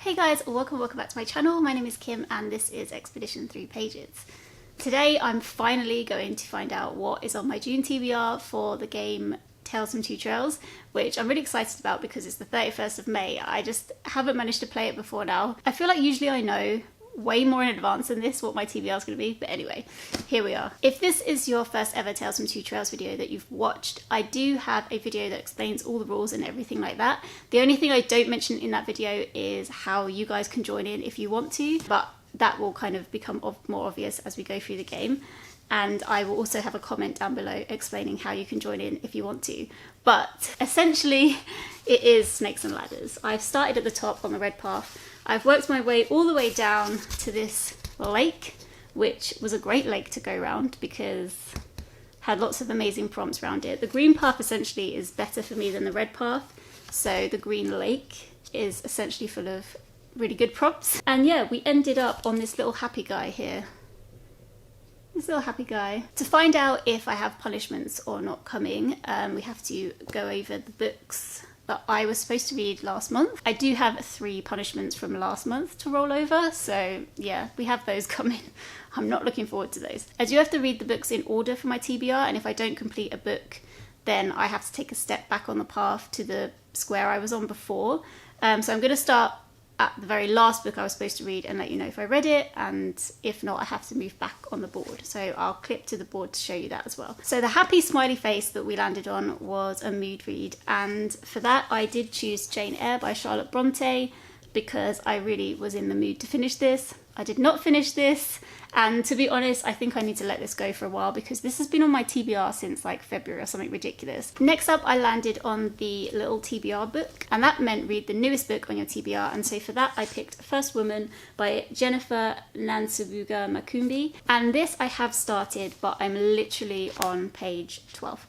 Hey guys, welcome back to my channel. My name is Kim and this is Expedition 3 Pages. Today I'm finally going to find out what is on my June TBR for the game Tales from Two Trails, which I'm really excited about because it's the 31st of May. I just haven't managed to play it before now. I feel like usually I know way more in advance than this what my TBR is going to be, but anyway, here we are. If this is your first ever Tales from Two Trails video that you've watched, I do have a video that explains all the rules and everything like that. The only thing I don't mention in that video is how you guys can join in if you want to, but that will kind of become more obvious as we go through the game. And I will also have a comment down below explaining how you can join in if you want to. But essentially, it is snakes and ladders. I've started at the top on the red path. I've worked my way all the way down to this lake, which was a great lake to go around because it had lots of amazing prompts around it. The green path essentially is better for me than the red path. So the green lake is essentially full of really good prompts. And yeah, we ended up on this little happy guy here. This little happy guy. To find out if I have punishments or not coming, we have to go over the books that I was supposed to read last month. I do have 3 punishments from last month to roll over, so yeah, we have those coming. I'm not looking forward to those. I do have to read the books in order for my TBR, and if I don't complete a book, then I have to take a step back on the path to the square I was on before. So I'm going to start at the very last book I was supposed to read and let you know if I read it, and if not I have to move back on the board. So I'll clip to the board to show you that as well. So the happy smiley face that we landed on was a mood read, and for that I did choose Jane Eyre by Charlotte Bronte because I really was in the mood to finish this. I did not finish this, and to be honest, I think I need to let this go for a while because this has been on my TBR since like February or something ridiculous. Next up, I landed on the little TBR book, and that meant read the newest book on your TBR, and so for that I picked First Woman by Jennifer Nansubuga Makumbi, and this I have started, but I'm literally on page 12.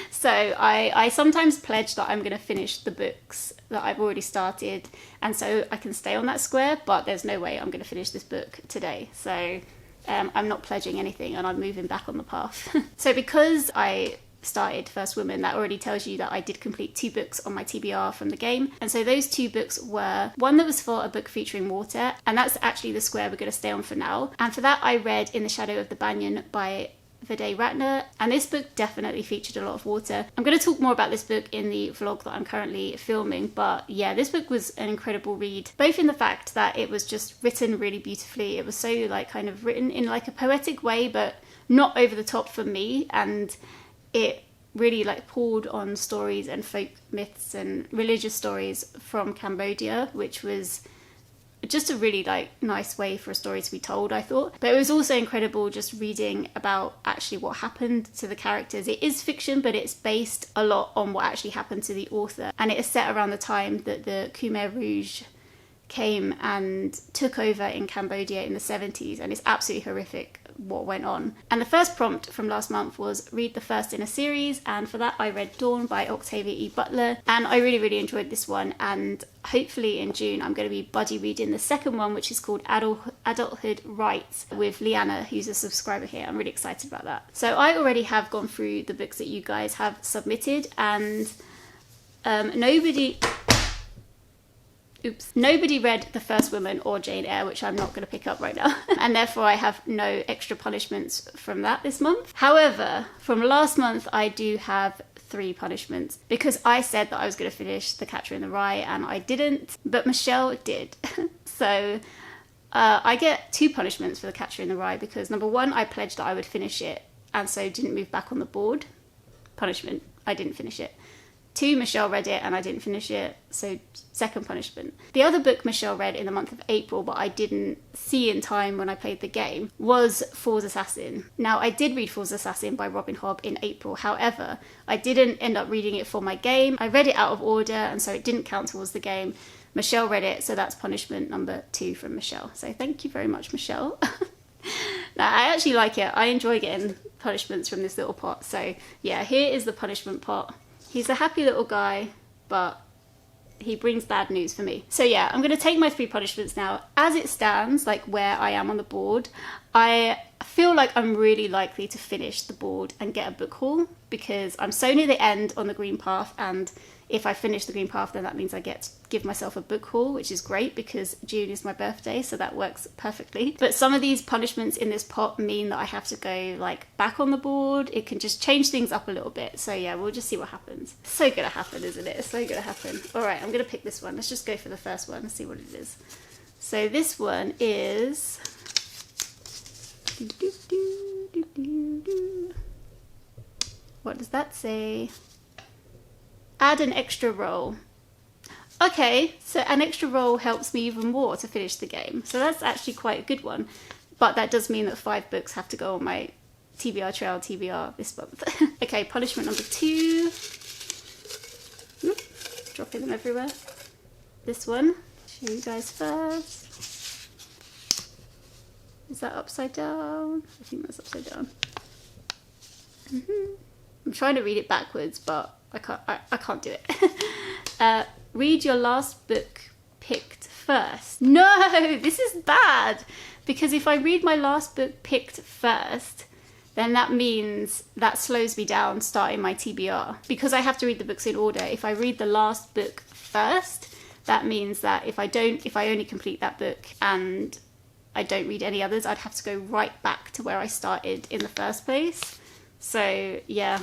So I sometimes pledge that I'm going to finish the books that I've already started, and so I can stay on that square, but there's no way I'm going to finish this book today. So I'm not pledging anything and I'm moving back on the path. So because I started First Woman, that already tells you that I did complete 2 books on my TBR from the game. And so those 2 books were one that was for a book featuring water, and that's actually the square we're going to stay on for now. And for that I read In the Shadow of the Banyan by Viday Ratner, and this book definitely featured a lot of water. I'm going to talk more about this book in the vlog that I'm currently filming, but yeah, this book was an incredible read, both in the fact that it was just written really beautifully. It was so like kind of written in like a poetic way, but not over the top for me, and it really like pulled on stories and folk myths and religious stories from Cambodia, which was just a really like nice way for a story to be told, I thought. But it was also incredible just reading about actually what happened to the characters. It is fiction, but it's based a lot on what actually happened to the author, and it is set around the time that the Khmer Rouge came and took over in Cambodia in the 70s, and it's absolutely horrific what went on. And the first prompt from last month was read the first in a series, and for that I read Dawn by Octavia E. Butler, and I really enjoyed this one, and hopefully in June I'm going to be buddy reading the second one, which is called Adulthood Rights, with Leanna, who's a subscriber here. I'm really excited about that. So I already have gone through the books that you guys have submitted, and nobody read The First Woman or Jane Eyre, which I'm not going to pick up right now, and therefore I have no extra punishments from that this month. However, from last month I do have 3 punishments because I said that I was going to finish The Catcher in the Rye and I didn't, but Michelle did. So I get 2 punishments for The Catcher in the Rye because number 1, I pledged that I would finish it and so didn't move back on the board. Punishment, I didn't finish it. 2, Michelle read it and I didn't finish it, so second punishment. The other book Michelle read in the month of April, but I didn't see in time when I played the game, was Fool's Assassin. Now, I did read Fool's Assassin by Robin Hobb in April, however, I didn't end up reading it for my game. I read it out of order, and so it didn't count towards the game. Michelle read it, so that's punishment number 2 from Michelle. So thank you very much, Michelle. Now, I actually like it. I enjoy getting punishments from this little pot. So yeah, here is the punishment pot. He's a happy little guy, but he brings bad news for me. So yeah, I'm going to take my 3 punishments now. As it stands, like where I am on the board, I feel like I'm really likely to finish the board and get a book haul because I'm so near the end on the green path, and if I finish the green path, then that means I get give myself a book haul, which is great because June is my birthday, so that works perfectly. But some of these punishments in this pot mean that I have to go like back on the board. It can just change things up a little bit. So yeah, we'll just see what happens. So gonna happen, isn't it? It's so gonna happen. All right, I'm gonna pick this one. Let's just go for the first one and see what it is. So this one is... What does that say? Add an extra roll. Okay, so an extra roll helps me even more to finish the game. So that's actually quite a good one. But that does mean that 5 books have to go on my TBR trail TBR this month. Okay, punishment number 2. Oop, dropping them everywhere. This one, show you guys first. Is that upside down? I think that's upside down. I'm trying to read it backwards, but I can't do it. Read your last book picked first. No, this is bad. Because if I read my last book picked first, then that means that slows me down starting my TBR. Because I have to read the books in order, if I read the last book first, that means that if I only complete that book and I don't read any others, I'd have to go right back to where I started in the first place. So yeah,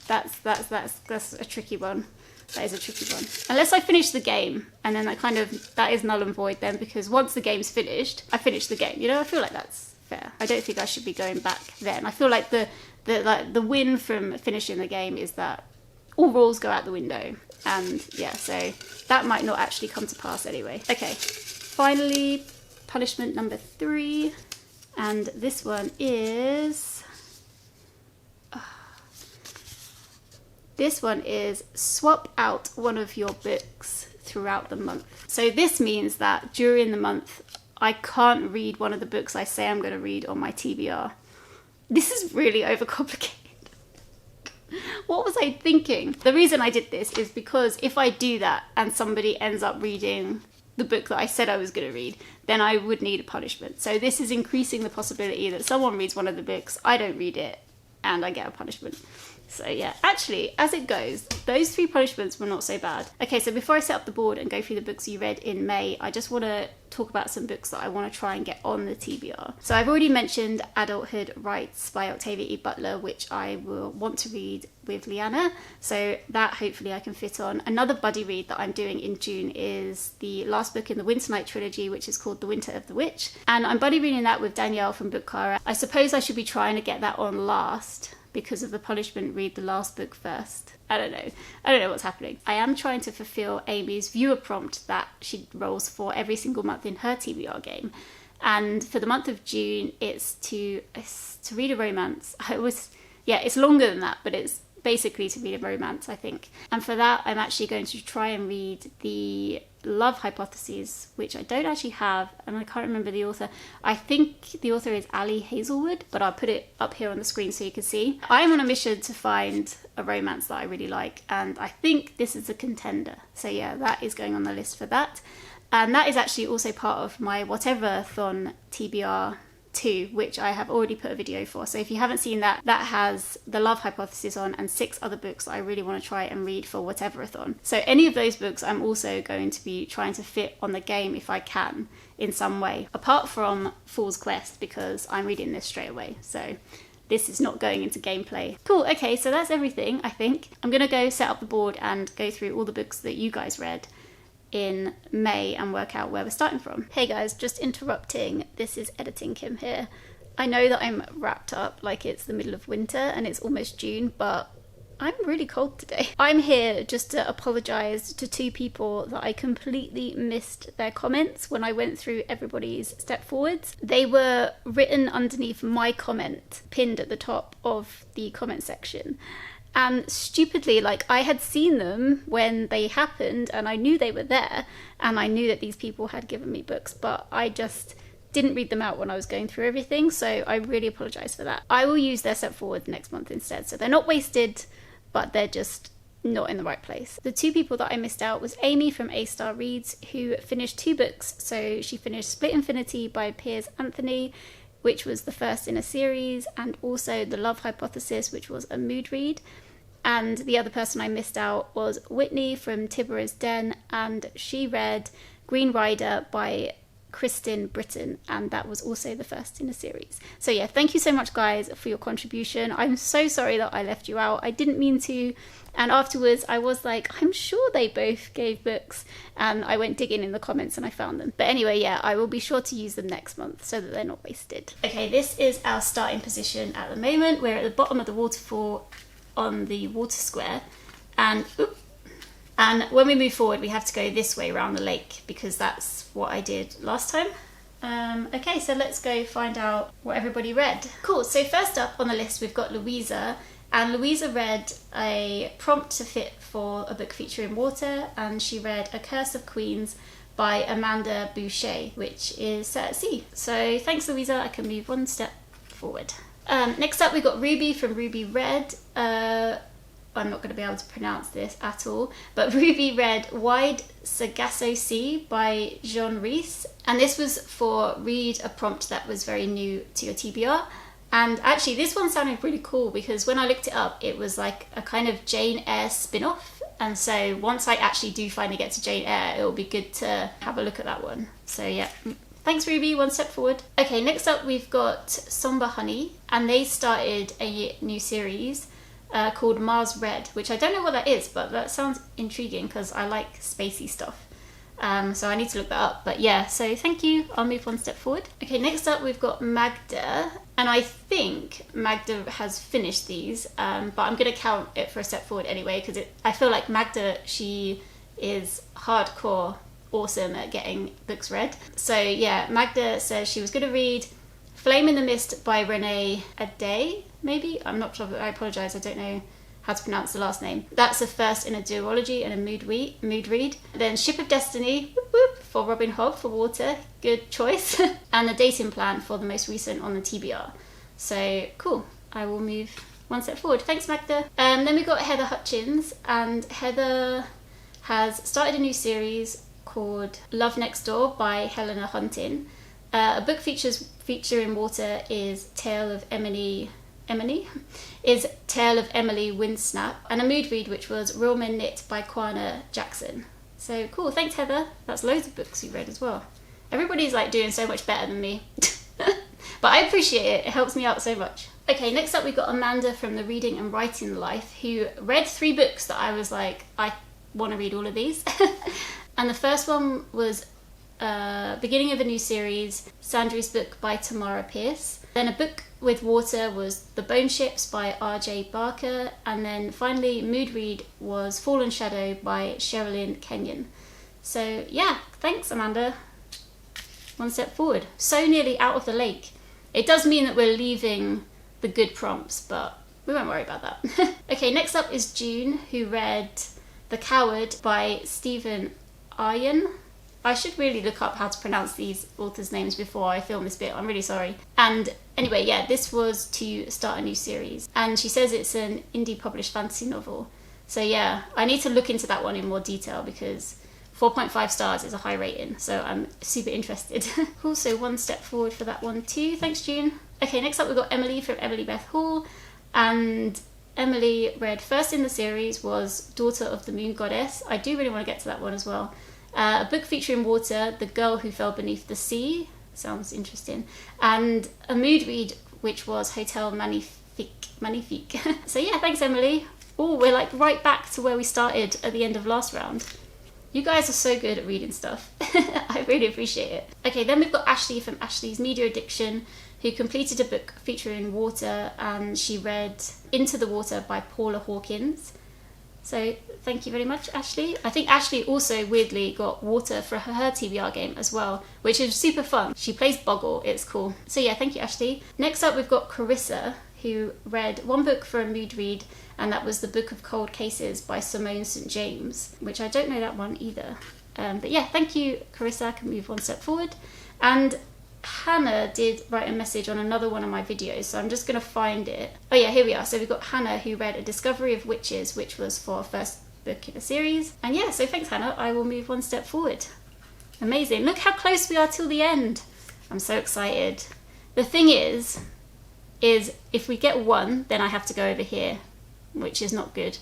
that's a tricky one. That is a tricky one. Unless I finish the game, and then that is null and void then, because once the game's finished, I finish the game. You know, I feel like that's fair. I don't think I should be going back then. I feel like the win from finishing the game is that all rules go out the window. And yeah, so that might not actually come to pass anyway. Okay, finally, punishment number 3. And this one is... This one is swap out one of your books throughout the month. So this means that during the month, I can't read one of the books I say I'm going to read on my TBR. This is really overcomplicated. What was I thinking? The reason I did this is because if I do that and somebody ends up reading the book that I said I was going to read, then I would need a punishment. So this is increasing the possibility that someone reads one of the books, I don't read it, and I get a punishment. So yeah, actually, as it goes, those 3 punishments were not so bad. Okay, so before I set up the board and go through the books you read in May, I just want to talk about some books that I want to try and get on the TBR. So I've already mentioned Adulthood Rights by Octavia E. Butler, which I will want to read with Leanna. So that hopefully I can fit on. Another buddy read that I'm doing in June is the last book in the Winter Night trilogy, which is called The Winter of the Witch. And I'm buddy reading that with Danielle from Book Cara. I suppose I should be trying to get that on last, because of the punishment, read the last book first. I don't know what's happening. I am trying to fulfill Amy's viewer prompt that she rolls for every single month in her TBR game. And for the month of June, it's to read a romance. It's longer than that, but it's basically to read a romance, I think. And for that, I'm actually going to try and read the Love Hypothesis, which I don't actually have, and I can't remember the author. I think the author is Ali Hazelwood, but I'll put it up here on the screen so you can see. I'm on a mission to find a romance that I really like, and I think this is a contender. So yeah, that is going on the list for that. And that is actually also part of my Whatever-thon TBR 2, which I have already put a video for. So if you haven't seen that, that has the Love Hypothesis on and 6 other books that I really want to try and read for Whatever-a-thon. So any of those books I'm also going to be trying to fit on the game if I can in some way, apart from Fool's Quest, because I'm reading this straight away. So this is not going into gameplay. Cool, okay, so that's everything, I think. I'm gonna go set up the board and go through all the books that you guys read in May and work out where we're starting from. Hey guys, just interrupting. This is Editing Kim here. I know that I'm wrapped up like it's the middle of winter and it's almost June, but I'm really cold today. I'm here just to apologise to 2 people that I completely missed their comments when I went through everybody's step forwards. They were written underneath my comment, pinned at the top of the comment section. And stupidly, like, I had seen them when they happened and I knew they were there and I knew that these people had given me books, but I just didn't read them out when I was going through everything, so I really apologise for that. I will use their step forward next month instead, so they're not wasted, but they're just not in the right place. The 2 people that I missed out was Amy from A Star Reads, who finished 2 books. So she finished Split Infinity by Piers Anthony, which was the first in a series, and also The Love Hypothesis, which was a mood read. And the other person I missed out was Whitney from Tibbler's Den, and she read Green Rider by Kristen Britton, and that was also the first in a series. So yeah, thank you so much guys for your contribution. I'm so sorry that I left you out. I didn't mean to, and afterwards I was like, I'm sure they both gave books, and I went digging in the comments and I found them. But anyway, yeah, I will be sure to use them next month so that they're not wasted. Okay, this is our starting position at the moment. We're at the bottom of the waterfall on the water square, and when we move forward we have to go this way around the lake because that's what I did last time. Okay, so let's go find out what everybody read. Cool, so first up on the list we've got Louisa, and Louisa read a prompt to fit for a book featuring water, and she read A Curse of Queens by Amanda Boucher, which is set at sea. So thanks Louisa, I can move one step forward. Next up we got Ruby from Ruby Red. I'm not going to be able to pronounce this at all, but Ruby read Wide Sargasso Sea by Jean Rhys, and this was for read a prompt that was very new to your TBR. And actually this one sounded really cool because when I looked it up it was like a kind of Jane Eyre spin-off, and so once I actually do finally get to Jane Eyre it will be good to have a look at that one. So yeah, thanks Ruby, one step forward. Okay, next up we've got Somber Honey, and they started a new series called Mars Red, which I don't know what that is, but that sounds intriguing because I like spacey stuff. So I need to look that up, but yeah, so thank you, I'll move one step forward. Okay, next up we've got Magda, and I think Magda has finished these, but I'm going to count it for a step forward anyway because I feel like Magda, she is hardcore awesome at getting books read. So yeah, Magda says she was going to read Flame in the Mist by Renee Ade, maybe? I'm not sure, I apologise, I don't know how to pronounce the last name. That's a first in a duology and a mood read. Then Ship of Destiny, whoop whoop, for Robin Hobb for water, good choice. And the dating plan for the most recent on the TBR. So cool, I will move one step forward. Thanks Magda. Then we got Heather Hutchins, and Heather has started a new series called Love Next Door by Helena Hunting. A book featuring water is Tale of Emily Windsnap, and a mood read which was Real Men Knit by Kwana Jackson. So cool, thanks Heather. That's loads of books you read as well. Everybody's like doing so much better than me. But I appreciate it, it helps me out so much. Okay, next up we've got Amanda from the Reading and Writing Life, who read 3 books that I was like, I want to read all of these. And the first one was beginning of a new series, Sandry's book by Tamara Pierce. Then a book with water was The Bone Ships by R.J. Barker, and then finally mood read was Fallen Shadow by Sherilyn Kenyon. So yeah, thanks Amanda. One step forward. So nearly out of the lake. It does mean that we're leaving the good prompts, but we won't worry about that. Okay, next up is June, who read The Coward by Stephen Aryan. I should really look up how to pronounce these authors' names before I film this bit, I'm really sorry. And anyway, yeah, this was to start a new series. And she says it's an indie published fantasy novel. So yeah, I need to look into that one in more detail because 4.5 stars is a high rating, so I'm super interested. Also, one step forward for that one too, thanks June. Okay, next up we've got Emily from Emily Beth Hall, and Emily read first in the series was Daughter of the Moon Goddess. I do really want to get to that one as well. A book featuring water, The Girl Who Fell Beneath the Sea, sounds interesting, and a mood read which was Hotel Magnifique. So yeah, thanks Emily. Oh, we're like right back to where we started at the end of last round. You guys are so good at reading stuff. I really appreciate it. Okay, then we've got Ashley from Ashley's Media Addiction, who completed a book featuring water, and she read Into the Water by Paula Hawkins. So thank you very much, Ashley. I think Ashley also weirdly got water for her TBR game as well, which is super fun. She plays Boggle, it's cool. So yeah, thank you, Ashley. Next up, we've got Carissa, who read one book for a mood read, and that was The Book of Cold Cases by Simone St. James, which I don't know that one either. But yeah, thank you, Carissa. I can move one step forward. And Hannah did write a message on another one of my videos, so I'm just going to find it. Oh yeah, here we are. So we've got Hannah, who read A Discovery of Witches, which was for our first book in a series. And yeah, so thanks Hannah, I will move one step forward. Amazing, look how close we are till the end. I'm so excited. The thing is if we get 1, then I have to go over here. which is not good.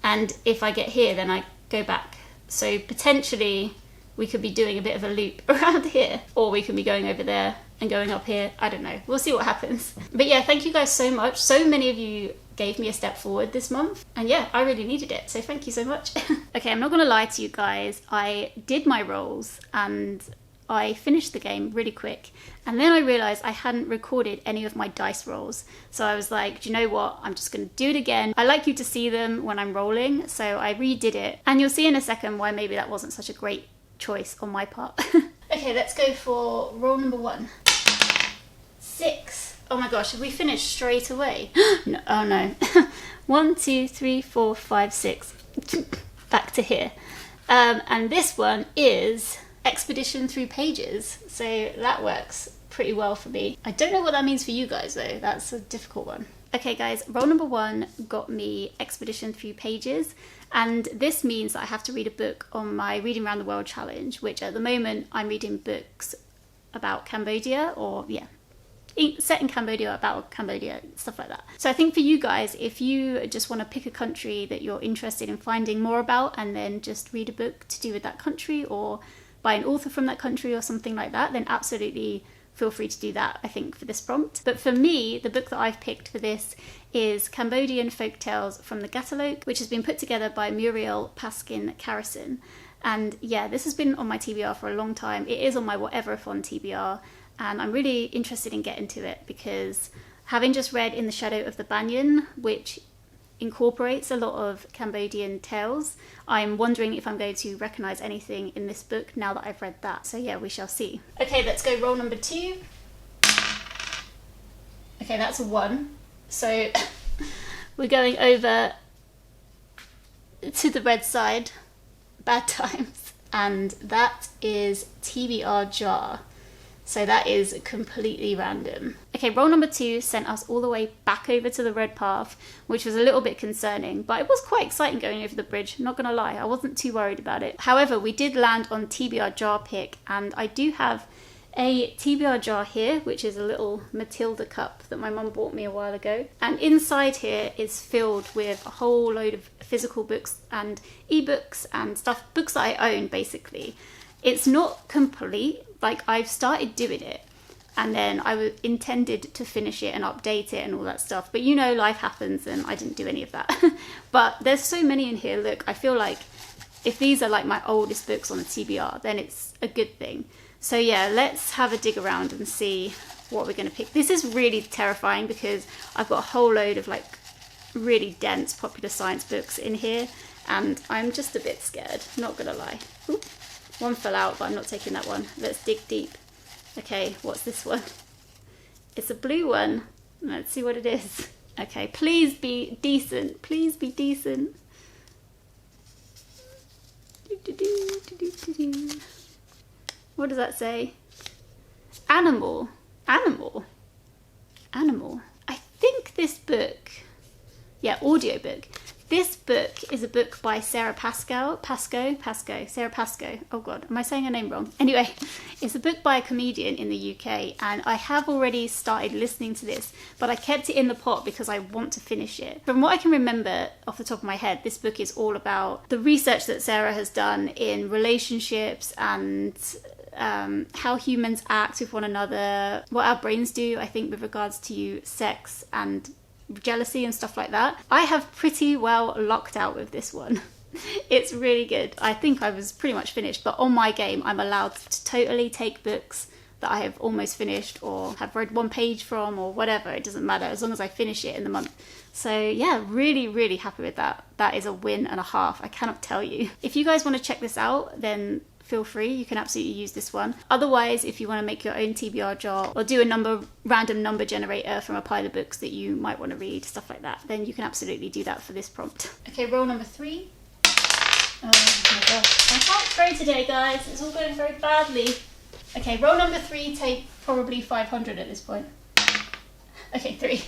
And if I get here, then I go back. So potentially we could be doing a bit of a loop around here, or we could be going over there and going up here. I don't know. We'll see what happens. But yeah, thank you guys so much. So many of you gave me a step forward this month. And yeah, I really needed it. So thank you so much. Okay, I'm not going to lie to you guys. I did my rolls and I finished the game really quick. And then I realized I hadn't recorded any of my dice rolls. So I was like, do you know what? I'm just going to do it again. I like you to see them when I'm rolling. So I redid it. And you'll see in a second why maybe that wasn't such a great choice on my part. Okay, let's go for roll number 1. 6. Oh my gosh, have we finished straight away? No, oh no. 1, 2, 3, 4, 5, 6. Back to here. And this one is Expedition Through Pages. So that works pretty well for me. I don't know what that means for you guys though. That's a difficult one. Okay guys, roll number 1 got me Expedition Through Pages. And this means that I have to read a book on my Reading Around the World challenge, which at the moment I'm reading books about Cambodia, or yeah, set in Cambodia, about Cambodia, stuff like that. So I think for you guys, if you just want to pick a country that you're interested in finding more about and then just read a book to do with that country, or by an author from that country or something like that, then absolutely feel free to do that, I think, for this prompt. But for me, the book that I've picked for this is Cambodian Folktales from the Readalongs, which has been put together by Muriel Paskin Carissa. And yeah, this has been on my TBR for a long time. It is on my whatever-a-thon TBR, and I'm really interested in getting to it because having just read In the Shadow of the Banyan, which incorporates a lot of Cambodian tales, I'm wondering if I'm going to recognise anything in this book now that I've read that. So yeah, we shall see. Okay, let's go roll number 2. Okay, that's a 1. So we're going over to the red side, bad times. And that is TBR jar. So that is completely random. Okay, roll number 2 sent us all the way back over to the red path, which was a little bit concerning, but it was quite exciting going over the bridge, not gonna lie. I wasn't too worried about it. However, we did land on TBR jar pick, and I do have a TBR jar here, which is a little Matilda cup that my mum bought me a while ago. And inside here is filled with a whole load of physical books and ebooks and stuff, books that I own basically. It's not complete, like I've started doing it and then I intended to finish it and update it and all that stuff. But you know, life happens and I didn't do any of that. But there's so many in here. Look, I feel like if these are like my oldest books on the TBR, then it's a good thing. So yeah, let's have a dig around and see what we're going to pick. This is really terrifying because I've got a whole load of like really dense popular science books in here and I'm just a bit scared, not gonna lie. Oop. One fell out, but I'm not taking that one. Let's dig deep. Okay, what's this one? It's a blue one. Let's see what it is. Okay, please be decent. Please be decent. What does that say? Animal. Animal. Animal. I think this book... Yeah, audiobook. This book is a book by Sarah Sarah Pascoe. Oh God, am I saying her name wrong? Anyway, it's a book by a comedian in the UK, and I have already started listening to this, but I kept it in the pot because I want to finish it. From what I can remember off the top of my head, this book is all about the research that Sarah has done in relationships and how humans act with one another, what our brains do, I think, with regards to sex and jealousy and stuff like that. I have pretty well locked out with this one. It's really good. I think I was pretty much finished, but on my game I'm allowed to totally take books that I have almost finished or have read one page from or whatever. It doesn't matter as long as I finish it in the month. So yeah, really happy with that. That is a win and a half, I cannot tell you. If you guys want to check this out, then feel free, you can absolutely use this one. Otherwise, if you want to make your own TBR jar or do a random number generator from a pile of books that you might want to read, stuff like that, then you can absolutely do that for this prompt. Okay, roll number 3. Oh my gosh, I can't throw today, guys. It's all going very badly. Okay, roll number 3, take probably 500 at this point. Okay, 3.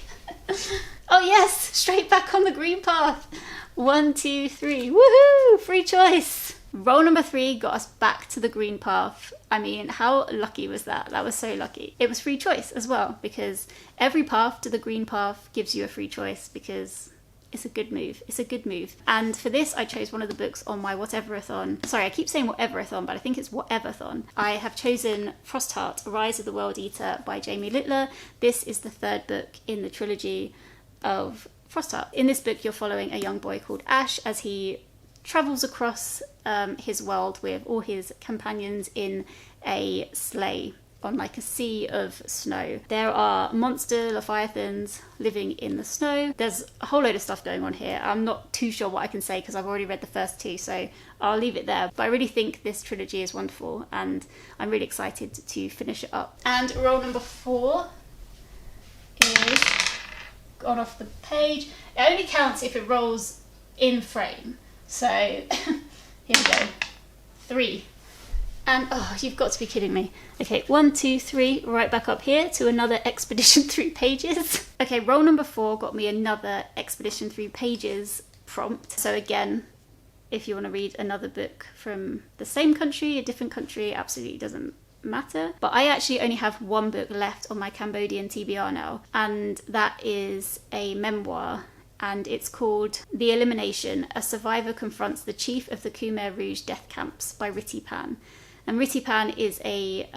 Oh yes, straight back on the green path. 1, 2, 3. Woohoo! Free choice. Roll number 3 got us back to the green path. I mean, how lucky was that? That was so lucky. It was free choice as well, because every path to the green path gives you a free choice, because It's a good move. It's a good move. And for this, I chose one of the books on my Whateverathon. Sorry, I keep saying Whateverathon, but I think it's Whateverthon. I have chosen Frostheart, Rise of the World Eater by Jamie Littler. This is the third book in the trilogy of Frostheart. In this book, you're following a young boy called Ash as he travels across his world with all his companions in a sleigh on like a sea of snow. There are monster leviathans living in the snow. There's a whole load of stuff going on here. I'm not too sure what I can say because I've already read the first two, so I'll leave it there. But I really think this trilogy is wonderful and I'm really excited to finish it up. And roll number 4 is gone off the page. It only counts if it rolls in frame. So here we go. 3. And, oh, you've got to be kidding me. Okay, 1, 2, 3, right back up here to another Expedition 3 pages. Okay, roll number 4 got me another Expedition 3 pages prompt. So again, if you want to read another book from the same country, a different country, absolutely doesn't matter. But I actually only have one book left on my Cambodian TBR now, and that is a memoir. And it's called The Elimination, A Survivor Confronts the Chief of the Khmer Rouge Death Camps by Ritti Pan. And Ritti Pan is a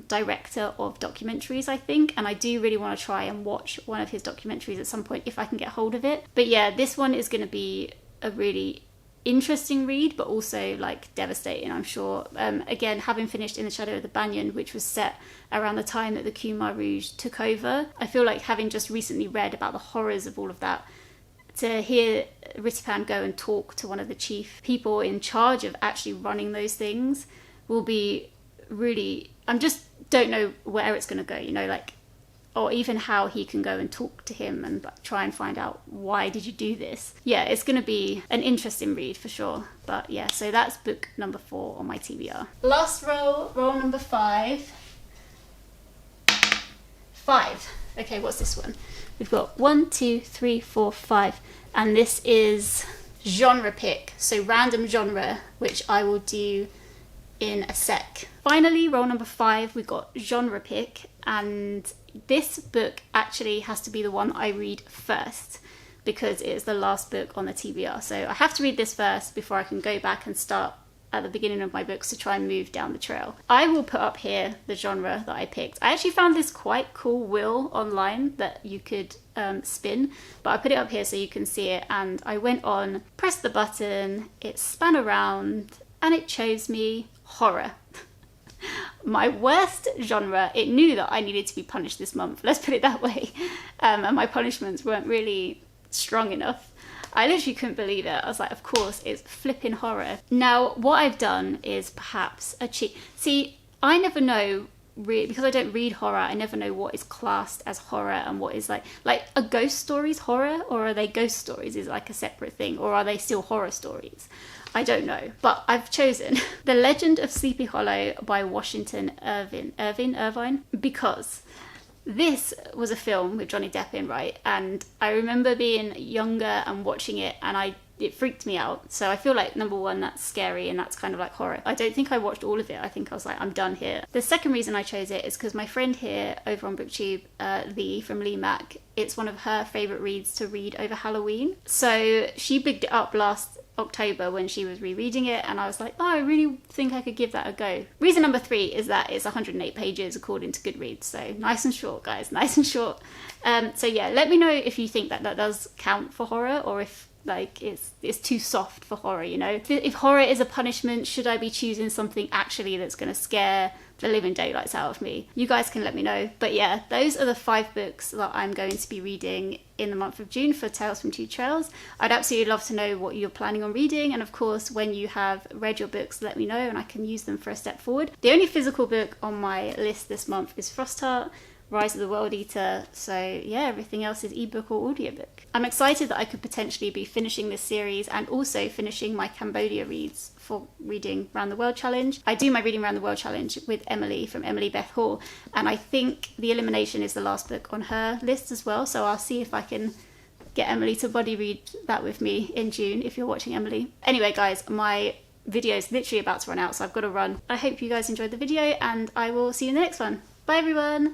director of documentaries, I think, and I do really want to try and watch one of his documentaries at some point if I can get hold of it. But yeah, this one is going to be a really interesting read, but also like devastating, I'm sure. Again, having finished In the Shadow of the Banyan, which was set around the time that the Khmer Rouge took over, I feel like having just recently read about the horrors of all of that, to hear Ritti Pan go and talk to one of the chief people in charge of actually running those things will be really, I just don't know where it's going to go, you know, like, or even how he can go and talk to him and like, try and find out why did you do this. Yeah, it's going to be an interesting read for sure. But yeah, so that's book number 4 on my TBR. Last roll number 5. 5. Okay, what's this one? We've got 1, 2, 3, 4, 5. And this is genre pick, so random genre, which I will do in a sec. Finally, roll number 5, we've got genre pick, and this book actually has to be the one I read first because it is the last book on the TBR. So I have to read this first before I can go back and start at the beginning of my books to try and move down the trail. I will put up here the genre that I picked. I actually found this quite cool wheel online that you could spin, but I put it up here so you can see it, and I went on, pressed the button, it span around, and it chose me horror. My worst genre. It knew that I needed to be punished this month, let's put it that way, and my punishments weren't really strong enough. I literally couldn't believe it. I was like, of course, it's flipping horror. Now, what I've done is perhaps a cheat. See, I never know, because I don't read horror, I never know what is classed as horror and what is like a ghost stories horror, or are they ghost stories is like a separate thing, or are they still horror stories? I don't know, but I've chosen The Legend of Sleepy Hollow by Washington Irvine, because this was a film with Johnny Depp in, right? And I remember being younger and watching it, and it freaked me out. So I feel like, number one, that's scary and that's kind of like horror. I don't think I watched all of it. I think I was like, I'm done here. The second reason I chose it is because my friend here over on BookTube, Lee from Lee Mac, it's one of her favourite reads to read over Halloween. So she bigged it up last October when she was rereading it, and I was like, oh, I really think I could give that a go. Reason number 3 is that it's 108 pages according to Goodreads, so nice and short, guys, nice and short. So yeah, let me know if you think that does count for horror, or if like it's too soft for horror, you know. If horror is a punishment, should I be choosing something actually that's going to scare the living daylights out of me? You guys can let me know. But yeah, those are the 5 books that I'm going to be reading in the month of June for Tales from Two Trails. I'd absolutely love to know what you're planning on reading, and of course when you have read your books, let me know and I can use them for a step forward. The only physical book on my list this month is Frostheart, Rise of the World Eater, so yeah, everything else is ebook or audiobook. I'm excited that I could potentially be finishing this series and also finishing my Cambodia reads for Reading Round the World Challenge. I do my Reading Round the World Challenge with Emily from Emily Beth Hall, and I think The Elimination is the last book on her list as well, so I'll see if I can get Emily to buddy read that with me in June, if you're watching, Emily. Anyway guys, my video is literally about to run out, so I've got to run. I hope you guys enjoyed the video, and I will see you in the next one. Bye everyone!